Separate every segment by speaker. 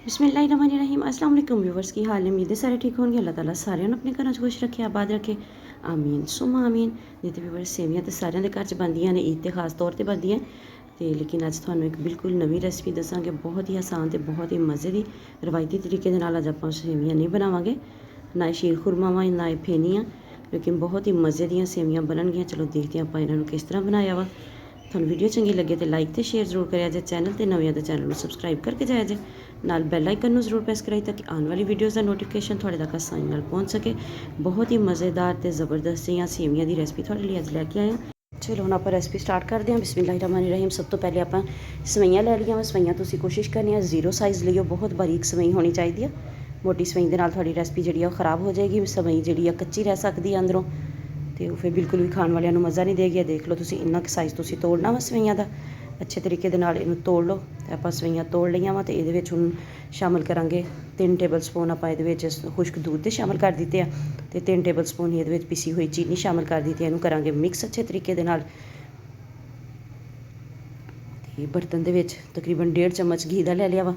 Speaker 1: बिस्मिल्लाहिर्रहमानिर्रहीम। अस्सलाम वालेकुम व्यूवर्स, की हाल है? उम्मीद है सारे ठीक होंगे। अल्लाह ताला सारिਆਂ ਨੂੰ अपने घरों 'ਚ खुश रखे, आबाद रखे, आमीन सुमा आमीन। जिते व्यूवर्स सेवियां तो सारिਆਂ ਦੇ ਘਰ 'ਚ ਬਣਦੀਆਂ ਨੇ, ईद ਤੇ खास तौर ਤੇ ਬਣਦੀਆਂ ਤੇ ਲੇਕਿन ਅੱਜ ਤੁਹਾਨੂੰ ਇੱਕ ਬਿਲਕੁਲ ਨਵੀਂ ਰੈਸਪੀ ਦੱਸਾਂਗੇ। ਬਹੁਤ ਹੀ ਆਸਾਨ ਤੇ ਬਹੁਤ ਹੀ ਮਜ਼ੇ ਦੀ ਰਵਾਇਤੀ ਤਰੀਕੇ ਦੇ ਨਾਲ ਅੱਜ ਆਪਾਂ ਸੇਵੀਆਂ ਨਹੀਂ ਬਣਾਵਾਂਗੇ, ਨਾ ਇਹ ਸ਼ੀਰ ਖੁਰਮਾ ਵਾ ਨਾ ਇਹ ਫੇਨੀਆਂ, ਲੇਕਿਨ ਬਹੁਤ ਹੀ ਮਜ਼ੇ ਦੀਆਂ ਸੇਵੀਆਂ ਬਣਨਗੀਆਂ। ਚਲੋ ਦੇਖਦੇ ਆਪਾਂ ਇਹਨਾਂ ਨੂੰ ਕਿਸ ਤਰ੍ਹਾਂ ਬਣਾਇਆ ਵਾ। ਤੁਹਾਨੂੰ ਵੀਡੀਓ ਚੰਗੀ ਲੱਗੇ ਤੇ ਲਾਈਕ ਤੇ ਸ਼ੇਅਰ ਜ਼ਰੂਰ ਕਰਿਆ ਜੇ। ਚੈਨਲ ਤੇ ਨਵੇਂ ਆ ਤਾਂ ਚੈਨਲ ਨੂੰ ਸਬਸਕ੍ਰਾਈਬ ਕਰਕੇ ਜਾਇਆ ਜੇ, ਨਾਲ ਬੈਲ ਆਈਕਨ ਨੂੰ ਜ਼ਰੂਰ ਪ੍ਰੈਸ ਕਰਾਈ ਤਾਂ ਕਿ ਆਉਣ ਵਾਲੀ ਵੀਡੀਓਜ਼ ਦਾ ਨੋਟੀਫਿਕੇਸ਼ਨ ਤੁਹਾਡੇ ਤੱਕ ਆਸਾਨੀ ਨਾਲ ਪਹੁੰਚ ਸਕੇ। ਬਹੁਤ ਹੀ ਮਜ਼ੇਦਾਰ ਤੇ ਜ਼ਬਰਦਸਤ ਜਿਹੀਆਂ ਸੇਵੀਆਂ ਦੀ ਰੈਸਪੀ ਤੁਹਾਡੇ ਲਈ ਅੱਜ ਲੈ ਕੇ ਆਏ ਹਾਂ। ਚਲੋ ਹੁਣ ਆਪਾਂ ਰੈਸਪੀ ਸਟਾਰਟ ਕਰਦੇ ਹਾਂ। ਬਿਸਮਿल्लाहिर्रहमानिर्रहीम। ਸਭ ਤੋਂ ਪਹਿਲੇ ਆਪਾਂ ਸਵਈਆਂ ਲੈ ਲਈਆਂ ਵਾ। ਸਵਈਆਂ ਤੁਸੀਂ ਕੋਸ਼ਿਸ਼ ਕਰਨੀ ਹੈ ਜ਼ੀਰੋ ਸਾਈਜ਼ ਲਈਓ, ਬਹੁਤ ਬਾਰੀਕ ਸਵਈ ਹੋਣੀ ਚਾਹੀਦੀ ਆ। ਮੋਟੀ ਸਵਈ ਦੇ ਨਾਲ ਤੁਹਾਡੀ ਰੈਸਪੀ ਜਿਹੜੀ ਆ ਉਹ ਖਰਾਬ ਹੋ ਜਾਏਗੀ। ਸਵਈ ਜਿਹੜੀ ਆ ਕੱਚੀ ਰਹਿ ਸਕਦੀ ਆ ਅੰਦਰੋਂ, ਤੇ ਉਹ ਫਿਰ ਬਿਲਕੁਲ ਵੀ ਖਾਣ ਵਾਲਿਆਂ ਨੂੰ ਮਜ਼ਾ ਨਹੀਂ ਦੇਗੀ। ਦੇਖ ਲਓ ਤੁਸੀਂ ਇੰਨਾ ਕੁ ਸਾਈਜ਼ ਤੁਸੀਂ ਤੋੜਨਾ ਵਾ ਸਵਈਆਂ ਦਾ। ਅੱਛੇ ਤਰੀਕੇ ਦੇ ਨਾਲ ਇਹਨੂੰ ਤੋੜ ਲਓ। ਤੇ ਆਪਾਂ ਸਵਈਆਂ ਤੋੜ ਲਈਆਂ ਵਾ ਤੇ ਇਹਦੇ ਵਿੱਚ ਹੁਣ ਸ਼ਾਮਿਲ ਕਰਾਂਗੇ 3 ਟੇਬਲ ਸਪੂਨ ਆਪਾਂ ਇਹਦੇ ਵਿੱਚ ਖੁਸ਼ਕ ਦੁੱਧ ਦੇ ਸ਼ਾਮਿਲ ਕਰ ਦਿੱਤੇ ਆ, ਤੇ 3 ਟੇਬਲ ਸਪੂਨ ਹੀ ਇਹਦੇ ਵਿੱਚ ਪਿਸੀ ਹੋਈ ਚੀਨੀ ਸ਼ਾਮਿਲ ਕਰ ਦਿੱਤੀ। ਇਹਨੂੰ ਕਰਾਂਗੇ ਮਿਕਸ ਅੱਛੇ ਤਰੀਕੇ ਦੇ ਨਾਲ। ਤੇ ਬਰਤਨ ਦੇ ਵਿੱਚ ਤਕਰੀਬਨ 1.5 ਚਮਚ ਘੀ ਦਾ ਲੈ ਲਿਆ ਵਾ।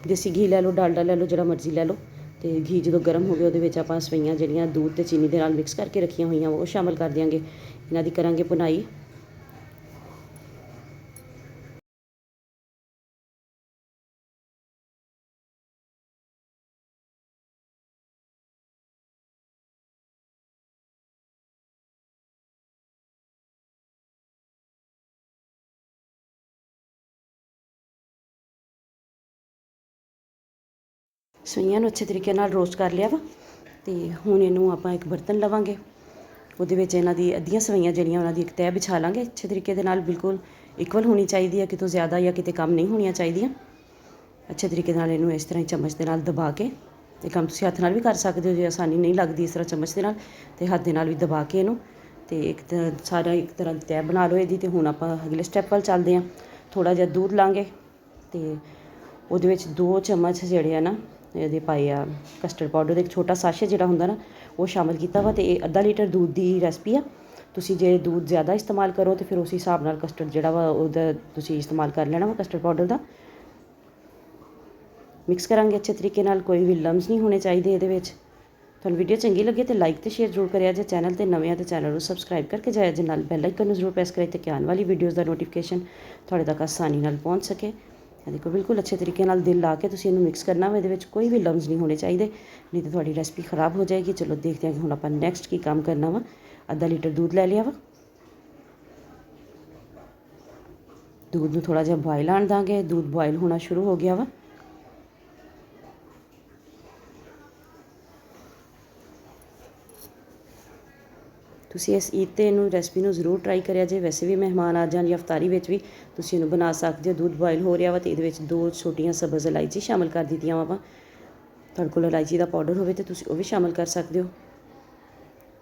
Speaker 1: ਦੇਸੀ ਘੀ ਲੈ ਲਓ, ਡਾਲਡਾ ਲੈ ਲਓ, ਜਿਹੜਾ ਮਰਜ਼ੀ ਲੈ ਲਓ। ਤੇ ਘੀ ਜਦੋਂ ਗਰਮ ਹੋ ਗਿਆ ਉਹਦੇ ਵਿੱਚ ਆਪਾਂ ਸਵਈਆਂ ਜਿਹੜੀਆਂ ਦੁੱਧ ਤੇ ਚੀਨੀ ਦੇ ਨਾਲ ਮਿਕਸ ਕਰਕੇ ਰੱਖੀਆਂ ਹੋਈਆਂ ਉਹ ਸ਼ਾਮਿਲ ਕਰ ਦਿਆਂਗੇ। ਇਹਨਾਂ ਦੀ ਕਰਾਂਗੇ ਭੁਨਾਈ। ਸਵਈਆਂ ਨੂੰ ਅੱਛੇ ਤਰੀਕੇ ਨਾਲ ਰੋਸਟ ਕਰ ਲਿਆ ਵਾ। ਤੇ ਹੁਣ ਇਹਨੂੰ ਆਪਾਂ ਇੱਕ ਬਰਤਨ ਲਵਾਂਗੇ, ਉਹਦੇ ਵਿੱਚ ਇਹਨਾਂ ਦੀ ਅੱਧੀਆਂ ਸਵਈਆਂ ਜਿਹੜੀਆਂ ਉਹਨਾਂ ਦੀ ਇੱਕ ਤਹਿ ਵਿਛਾ ਲਾਂਗੇ ਅੱਛੇ ਤਰੀਕੇ ਦੇ ਨਾਲ। ਬਿਲਕੁਲ ਇਕੁਅਲ ਹੋਣੀ ਚਾਹੀਦੀ ਹੈ, ਕਿਤੋਂ ਜ਼ਿਆਦਾ ਜਾਂ ਕਿਤੇ ਕਮ ਨਹੀਂ ਹੋਣੀਆਂ ਚਾਹੀਦੀਆਂ। ਅੱਛੇ ਤਰੀਕੇ ਨਾਲ ਇਹਨੂੰ ਇਸ ਤਰ੍ਹਾਂ ਹੀ ਚਮਚ ਦੇ ਨਾਲ ਦਬਾ ਕੇ, ਇਹ ਕੰਮ ਤੁਸੀਂ ਹੱਥ ਨਾਲ ਵੀ ਕਰ ਸਕਦੇ ਹੋ ਜੇ ਆਸਾਨੀ ਨਹੀਂ ਲੱਗਦੀ ਇਸ ਤਰ੍ਹਾਂ ਚਮਚ ਦੇ ਨਾਲ, ਤੇ ਹੱਥ ਦੇ ਨਾਲ ਵੀ ਦਬਾ ਕੇ ਇਹਨੂੰ ਤੇ ਇੱਕ ਸਾਰਾ ਇੱਕ ਤਰ੍ਹਾਂ ਦੀ ਤਹਿ ਬਣਾ ਲਓ ਇਹਦੀ। ਤੇ ਹੁਣ ਆਪਾਂ ਅਗਲੇ ਸਟੈਪ ਵੱਲ ਚੱਲਦੇ ਹਾਂ। ਥੋੜ੍ਹਾ ਜਿਹਾ ਦੁੱਧ ਲਾਂਗੇ ਤੇ ਉਹਦੇ ਵਿੱਚ 2 ਚਮਚ ਜਿਹੜੇ ਆ ਨਾ ਇਹਦੇ ਪਾਏ ਆ ਕਸਟਰਡ ਪਾਊਡਰ ਦੇ। ਇੱਕ ਛੋਟਾ ਸਾਸ਼ੇ ਜਿਹੜਾ ਹੁੰਦਾ ਨਾ ਉਹ ਸ਼ਾਮਿਲ ਕੀਤਾ ਵਾ। ਤੇ ਇਹ ਅੱਧਾ ਲੀਟਰ ਦੁੱਧ ਦੀ ਰੈਸਪੀ ਆ। ਤੁਸੀਂ ਜੇ ਦੁੱਧ ਜ਼ਿਆਦਾ ਇਸਤੇਮਾਲ ਕਰੋ ਤਾਂ ਫਿਰ ਉਸ ਹਿਸਾਬ ਨਾਲ ਕਸਟਰਡ ਜਿਹੜਾ ਵਾ ਉਹਦਾ ਤੁਸੀਂ ਇਸਤੇਮਾਲ ਕਰ ਲੈਣਾ ਵਾ ਕਸਟਰਡ ਪਾਊਡਰ ਦਾ। ਮਿਕਸ ਕਰਾਂਗੇ ਅੱਛੇ ਤਰੀਕੇ ਨਾਲ, ਕੋਈ ਵੀ ਲਮਸ ਨਹੀਂ ਹੋਣੇ ਚਾਹੀਦੇ ਇਹਦੇ ਵਿੱਚ। ਤੁਹਾਨੂੰ ਵੀਡੀਓ ਚੰਗੀ ਲੱਗੇ ਤੇ ਲਾਈਕ ਤੇ ਸ਼ੇਅਰ ਜ਼ਰੂਰ ਕਰਿਆ ਜੇ। ਚੈਨਲ ਤੇ ਨਵੇਂ ਆ ਤਾਂ ਚੈਨਲ ਨੂੰ ਸਬਸਕ੍ਰਾਈਬ ਕਰਕੇ ਜਾਇਆ ਜੇ, ਨਾਲ ਬੈਲ ਆਈਕਨ ਨੂੰ ਜ਼ਰੂਰ ਪ੍ਰੈਸ ਕਰੇ ਤਾਂ ਕਿ ਆਉਣ ਵਾਲੀ ਵੀਡੀਓਜ਼ ਦਾ ਨੋਟੀਫਿਕੇਸ਼ਨ ਤੁਹਾਡੇ ਤੱਕ ਆਸਾਨੀ ਨਾਲ ਪਹੁੰਚ ਸਕੇ। ਦੇਖੋ ਬਿਲਕੁਲ ਅੱਛੇ ਤਰੀਕੇ ਨਾਲ ਦਿਲ ਲਾ ਕੇ ਤੁਸੀਂ ਇਹਨੂੰ ਮਿਕਸ ਕਰਨਾ ਵਾ। ਇਹਦੇ ਵਿੱਚ ਕੋਈ ਵੀ ਲਮਸ ਨਹੀਂ ਹੋਣੇ ਚਾਹੀਦੇ, ਨਹੀਂ ਤਾਂ ਤੁਹਾਡੀ ਰੈਸਪੀ ਖਰਾਬ ਹੋ ਜਾਏਗੀ। ਚਲੋ ਦੇਖਦੇ ਹਾਂ ਕਿ ਹੁਣ ਆਪਾਂ ਨੈਕਸਟ ਕੀ ਕੰਮ ਕਰਨਾ ਵਾ। ਅੱਧਾ ਲੀਟਰ ਦੁੱਧ ਲੈ ਲਿਆ ਵਾ। ਦੁੱਧ ਨੂੰ ਥੋੜ੍ਹਾ ਜਿਹਾ ਬੋਇਲ ਆਉਣ ਦਾਂਗੇ। ਦੁੱਧ ਬੋਇਲ ਹੋਣਾ ਸ਼ੁਰੂ ਹੋ ਗਿਆ ਵਾ। ਤੁਸੀਂ ਇਸ ਈਦ 'ਤੇ ਇਹਨੂੰ ਰੈਸਪੀ ਨੂੰ ਜ਼ਰੂਰ ਟਰਾਈ ਕਰਿਆ ਜੇ। ਵੈਸੇ ਵੀ ਮਹਿਮਾਨ ਆ ਜਾਣ ਜਾਂ ਇਫਤਾਰੀ ਵਿੱਚ ਵੀ ਤੁਸੀਂ ਇਹਨੂੰ ਬਣਾ ਸਕਦੇ ਹੋ। ਦੁੱਧ ਬੋਇਲ ਹੋ ਰਿਹਾ ਵਾ ਤੇ ਇਹਦੇ ਵਿੱਚ 2 ਛੋਟੀਆਂ ਸਬਜ਼ ਇਲਾਇਚੀ ਸ਼ਾਮਿਲ ਕਰ ਦਿੱਤੀਆਂ ਵਾ। ਤੁਹਾਡੇ ਕੋਲ ਇਲਾਇਚੀ ਦਾ ਪਾਊਡਰ ਹੋਵੇ ਤਾਂ ਤੁਸੀਂ ਉਹ ਵੀ ਸ਼ਾਮਿਲ ਕਰ ਸਕਦੇ ਹੋ।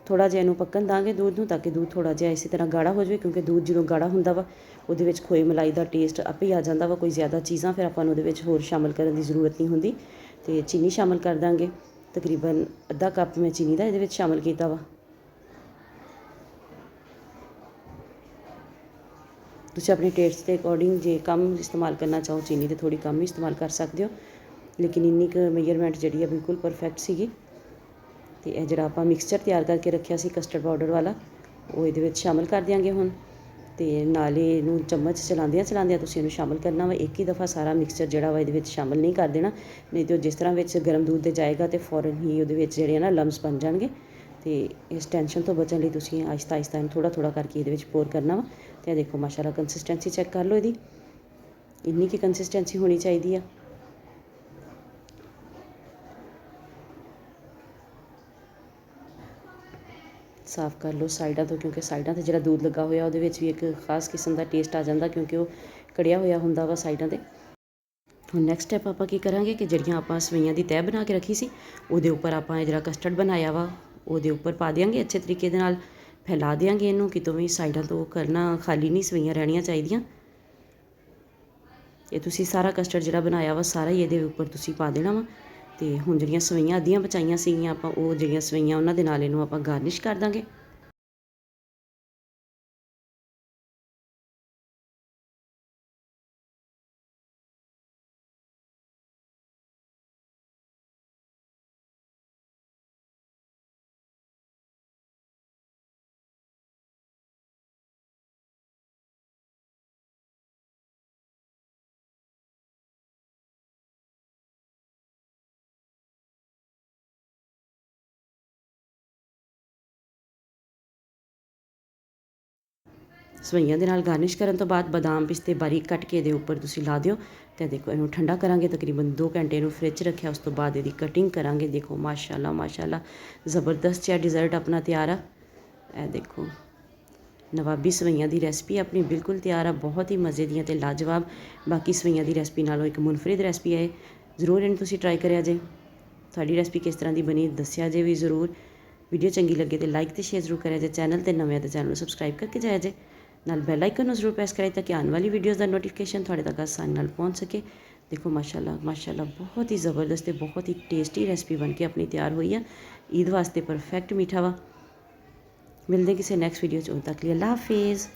Speaker 1: ਥੋੜ੍ਹਾ ਜਿਹਾ ਇਹਨੂੰ ਪੱਕਣ ਦਾਂਗੇ ਦੁੱਧ ਨੂੰ, ਤਾਂ ਕਿ ਦੁੱਧ ਥੋੜ੍ਹਾ ਜਿਹਾ ਇਸੇ ਤਰ੍ਹਾਂ ਗਾੜਾ ਹੋ ਜਾਵੇ, ਕਿਉਂਕਿ ਦੁੱਧ ਜਦੋਂ ਗਾੜਾ ਹੁੰਦਾ ਵਾ ਉਹਦੇ ਵਿੱਚ ਖੋਏ ਮਲਾਈ ਦਾ ਟੇਸਟ ਆਪੇ ਹੀ ਆ ਜਾਂਦਾ ਵਾ। ਕੋਈ ਜ਼ਿਆਦਾ ਚੀਜ਼ਾਂ ਫਿਰ ਆਪਾਂ ਨੂੰ ਉਹਦੇ ਵਿੱਚ ਹੋਰ ਸ਼ਾਮਿਲ ਕਰਨ ਦੀ ਜ਼ਰੂਰਤ ਨਹੀਂ ਹੁੰਦੀ। ਤੇ ਚੀਨੀ ਸ਼ਾਮਿਲ ਕਰ ਦਾਂਗੇ। ਤਕਰੀਬਨ ਅੱਧਾ ਕੱਪ ਮੈਂ ਚੀਨੀ ਦਾ ਇਹਦੇ ਵਿੱਚ ਸ਼ਾਮਿਲ ਕੀਤਾ ਵਾ। ਤੁਸੀਂ ਆਪਣੇ ਟੇਸਟ ਦੇ ਅਕੋਰਡਿੰਗ ਜੇ ਕਮ ਇਸਤੇਮਾਲ ਕਰਨਾ ਚਾਹੋ ਚੀਨੀ, ਤੇ ਥੋੜ੍ਹੀ ਕਮ ਹੀ ਇਸਤੇਮਾਲ ਕਰ ਸਕਦੇ ਹੋ, ਲੇਕਿਨ ਇੰਨੀ ਕੁ ਮੇਜਰਮੈਂਟ ਜਿਹੜੀ ਆ ਬਿਲਕੁਲ ਪਰਫੈਕਟ ਸੀਗੀ। ਤੇ ਇਹ ਜਿਹੜਾ ਆਪਾਂ ਮਿਕਸਚਰ ਤਿਆਰ ਕਰਕੇ ਰੱਖਿਆ ਸੀ ਕਸਟਰਡ ਪਾਊਡਰ ਵਾਲਾ, ਉਹ ਇਹਦੇ ਵਿੱਚ ਸ਼ਾਮਿਲ ਕਰ ਦਿਆਂਗੇ ਹੁਣ। ਤੇ ਨਾਲੇ ਇਹਨੂੰ ਚਮਚ ਚਲਾਉਂਦਿਆਂ ਤੁਸੀਂ ਇਹਨੂੰ ਸ਼ਾਮਿਲ ਕਰਨਾ ਵਾ। ਇੱਕ ਹੀ ਦਫਾ ਸਾਰਾ ਮਿਕਸਚਰ ਜਿਹੜਾ ਵਾ ਇਹਦੇ ਵਿੱਚ ਸ਼ਾਮਿਲ ਨਹੀਂ ਕਰ ਦੇਣਾ, ਨਹੀਂ ਤਾਂ ਜਿਸ ਤਰ੍ਹਾਂ ਵਿੱਚ ਗਰਮ ਦੁੱਧ ਦੇ ਜਾਏਗਾ ਤੇ ਫੌਰਨ ਹੀ ਉਹਦੇ ਵਿੱਚ ਜਿਹੜੇ ਆ ਨਾ ਲਮਸ ਬਣ ਜਾਣਗੇ। ਤੇ ਇਸ ਟੈਨਸ਼ਨ ਤੋਂ ਬਚਣ ਲਈ ਤੁਸੀਂ ਆਹਿਸਤਾ ਆਹਿਸਤਾ ਇਹਨੂੰ ਥੋੜ੍ਹਾ ਥੋੜ੍ਹਾ ਕਰਕੇ ਇਹਦੇ ਵਿੱਚ ਪੋਰ ਕਰਨਾ ਵਾ। ਤੇ ਦੇਖੋ ਮਾਸ਼ਾਅੱਲਾ ਕੰਸਿਸਟੈਂਸੀ ਚੈੱਕ ਕਰ ਲਓ ਇਹਦੀ, ਇੰਨੀ ਕੀ ਕੰਸਿਸਟੈਂਸੀ ਹੋਣੀ ਚਾਹੀਦੀ ਆ। ਸਾਫ਼ ਕਰ ਲਓ ਸਾਈਡਾਂ ਤੋਂ, ਕਿਉਂਕਿ ਸਾਈਡਾਂ 'ਤੇ ਜਿਹੜਾ ਦੁੱਧ ਲੱਗਾ ਹੋਇਆ ਉਹਦੇ ਵਿੱਚ ਵੀ ਇੱਕ ਖਾਸ ਕਿਸਮ ਦਾ ਟੇਸਟ ਆ ਜਾਂਦਾ, ਕਿਉਂਕਿ ਉਹ ਕੜਿਆ ਹੋਇਆ ਹੁੰਦਾ ਵਾ ਸਾਈਡਾਂ 'ਤੇ। ਹੁਣ ਨੈਕਸਟ ਸਟੈਪ ਆਪਾਂ ਕੀ ਕਰਾਂਗੇ ਕਿ ਜਿਹੜੀਆਂ ਆਪਾਂ ਸਵਈਆਂ ਦੀ ਤਹਿ ਬਣਾ ਕੇ ਰੱਖੀ ਸੀ ਉਹਦੇ ਉੱਪਰ ਆਪਾਂ ਇਹ ਜਿਹੜਾ ਕਸਟਰਡ ਬਣਾਇਆ ਵਾ ਉਹਦੇ ਉੱਪਰ ਪਾ ਦਿਆਂਗੇ। ਅੱਛੇ ਤਰੀਕੇ ਦੇ ਨਾਲ ਫੈਲਾ ਦਿਆਂਗੇ ਇਹਨੂੰ, ਕਿਤੋਂ ਵੀ ਸਾਈਡਾਂ ਤੋਂ ਕਰਨਾ, ਖਾਲੀ ਨਹੀਂ ਸਵਈਆਂ ਰਹਿਣੀਆਂ ਚਾਹੀਦੀਆਂ। ਇਹ ਤੁਸੀਂ ਸਾਰਾ ਕਸਟਰਡ ਜਿਹੜਾ ਬਣਾਇਆ ਵਾ ਸਾਰਾ ਹੀ ਇਹਦੇ ਉੱਪਰ ਤੁਸੀਂ ਪਾ ਦੇਣਾ ਵਾ। ਤੇ ਹੁਣ ਜਿਹੜੀਆਂ ਸਵਈਆਂ ਅੱਧੀਆਂ ਬਚਾਈਆਂ ਸੀਗੀਆਂ ਆਪਾਂ, ਉਹ ਜਿਹੜੀਆਂ ਸਵਈਆਂ ਉਹਨਾਂ ਦੇ ਨਾਲ ਇਹਨੂੰ ਆਪਾਂ ਗਾਰਨਿਸ਼ ਕਰ ਦਾਂਗੇ। ਸਵਈਆਂ ਦੇ ਨਾਲ ਗਾਰਨਿਸ਼ ਕਰਨ ਤੋਂ ਬਾਅਦ ਬਦਾਮ ਪਿਸਤੇ ਬਾਰੀਕ ਕੱਟ ਕੇ ਇਹਦੇ ਉੱਪਰ ਤੁਸੀਂ ਲਾ ਦਿਓ। ਤੇ ਦੇਖੋ ਇਹਨੂੰ ਠੰਡਾ ਕਰਾਂਗੇ, ਤਕਰੀਬਨ 2 ਘੰਟੇ ਨੂੰ ਫ੍ਰਿਜ 'ਚ ਰੱਖਿਆ। ਉਸ ਤੋਂ ਬਾਅਦ ਇਹਦੀ ਕਟਿੰਗ ਕਰਾਂਗੇ। ਦੇਖੋ ਮਾਸ਼ਾਅੱਲਾ ਮਾਸ਼ਾਅੱਲਾ ਜ਼ਬਰਦਸਤ ਜਿਹਾ ਡਿਜ਼ਰਟ ਆਪਣਾ ਤਿਆਰ ਆ। ਇਹ ਦੇਖੋ ਨਵਾਬੀ ਸਵਈਆਂ ਦੀ ਰੈਸਪੀ ਆਪਣੀ ਬਿਲਕੁਲ ਤਿਆਰ ਆ, ਬਹੁਤ ਹੀ ਮਜ਼ੇ ਦੀਆਂ ਅਤੇ ਲਾਜਵਾਬ। ਬਾਕੀ ਸਵਈਆਂ ਦੀ ਰੈਸਪੀ ਨਾਲੋਂ ਇੱਕ ਮੁਨਫਰਿਦ ਰੈਸਪੀ ਹੈ। ਜ਼ਰੂਰ ਇਹਨੂੰ ਤੁਸੀਂ ਟਰਾਈ ਕਰਿਆ ਜੇ। ਤੁਹਾਡੀ ਰੈਸਪੀ ਕਿਸ ਤਰ੍ਹਾਂ ਦੀ ਬਣੀ ਦੱਸਿਆ ਜੇ ਵੀ ਜ਼ਰੂਰ। ਵੀਡੀਓ ਚੰਗੀ ਲੱਗੇ ਤਾਂ ਲਾਈਕ ਅਤੇ ਸ਼ੇਅਰ ਜ਼ਰੂਰ ਕਰਿਆ ਜੇ। ਚੈਨਲ 'ਤੇ ਨਵੇਂ ਤਾਂ ਚੈਨਲ ਨੂੰ ਸਬਸਕ੍ਰਾਈਬ ਕਰਕੇ ਜਾਇਆ ਜੇ। ਨਾਲ ਬੈਲ ਆਈਕਨ ਨੂੰ ਜ਼ਰੂਰ ਪ੍ਰੈਸ ਕਰਾਈ ਤਾਂ ਕਿ ਆਉਣ ਵਾਲੀ ਵੀਡੀਓਜ਼ ਦਾ ਨੋਟੀਫਿਕੇਸ਼ਨ ਤੁਹਾਡੇ ਤੱਕ ਆਸਾਨੀ ਨਾਲ ਪਹੁੰਚ ਸਕੇ। ਦੇਖੋ ਮਾਸ਼ਾਅੱਲਾ ਮਾਸ਼ਾਅੱਲਾ ਬਹੁਤ ਹੀ ਜ਼ਬਰਦਸਤ ਅਤੇ ਬਹੁਤ ਹੀ ਟੇਸਟੀ ਰੈਸਪੀ ਬਣ ਕੇ ਆਪਣੀ ਤਿਆਰ ਹੋਈ ਆ। ਈਦ ਵਾਸਤੇ ਪਰਫੈਕਟ ਮੀਠਾ ਵਾ। ਮਿਲਦੇ ਕਿਸੇ ਨੈਕਸਟ ਵੀਡੀਓ 'ਚ। ਉਦੋਂ ਤੱਕ ਲਈ ਅੱਲਾ ਹਾਫਿਜ਼।